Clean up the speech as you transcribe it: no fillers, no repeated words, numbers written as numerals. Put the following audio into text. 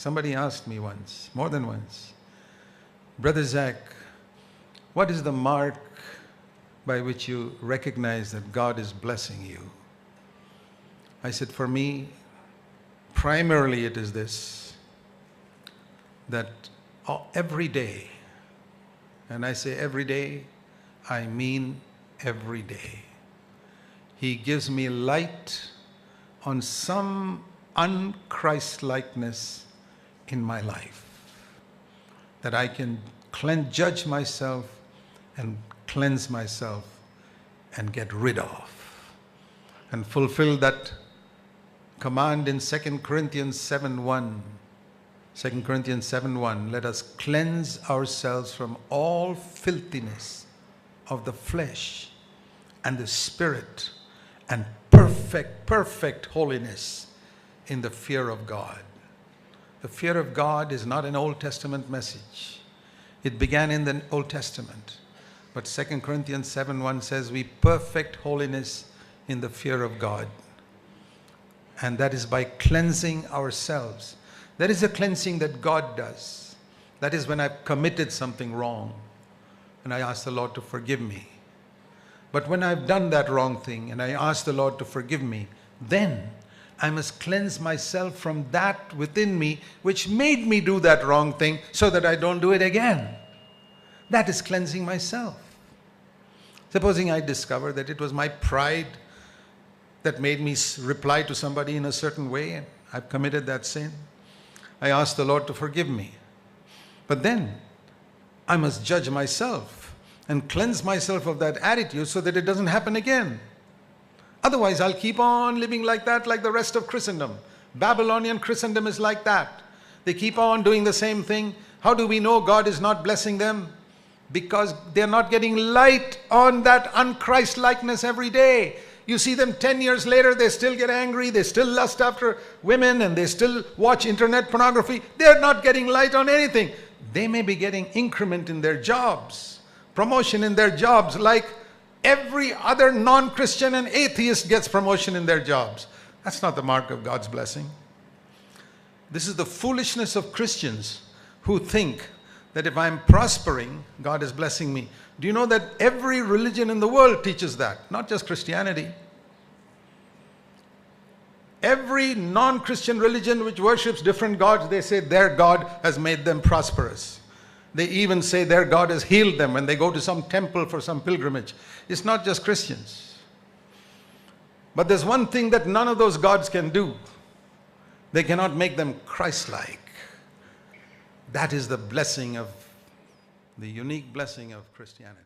Somebody asked me once, more than once, Brother Zac, what is the mark by which you recognize that God is blessing you? I said, for me, primarily it is this, that every day, and I say every day, I mean every day, He gives me light on some un-Christ-likeness in my life, that I can judge myself and cleanse myself and get rid of, and fulfill that command in 2 Corinthians 7:1. 2 Corinthians 7:1, let us cleanse ourselves from all filthiness of the flesh and the spirit, and perfect holiness in the fear of God. The fear of God is not an Old Testament message. It began in the Old Testament. But 2 Corinthians 7:1 says we perfect holiness in the fear of God. And that is by cleansing ourselves. There is a cleansing that God does. That is when I've committed something wrong and I ask the Lord to forgive me. But when I've done that wrong thing and I ask the Lord to forgive me, then I must cleanse myself from that within me which made me do that wrong thing so that I don't do it again. That is cleansing myself. Supposing I discover that it was my pride that made me reply to somebody in a certain way and I've committed that sin. I ask the Lord to forgive me. But then I must judge myself and cleanse myself of that attitude so that it doesn't happen again. Otherwise, I'll keep on living like that, like the rest of Christendom. Babylonian Christendom is like that. They keep on doing the same thing. How do we know God is not blessing them? Because they're not getting light on that un-Christ-likeness every day. You see them 10 years later, they still get angry, they still lust after women, and they still watch internet pornography. They're not getting light on anything. They may be getting increment in their jobs, promotion in their jobs, like every other non-Christian and atheist gets promotion in their jobs. That's not the mark of God's blessing. This is the foolishness of Christians who think that if I'm prospering, God is blessing me. Do you know that every religion in the world teaches that? Not just Christianity. Every non-Christian religion which worships different gods, they say their God has made them prosperous. They even say their God has healed them when they go to some temple for some pilgrimage. It's not just Christians. But there's one thing that none of those gods can do. They cannot make them Christ-like. That is the blessing of, the unique blessing of Christianity.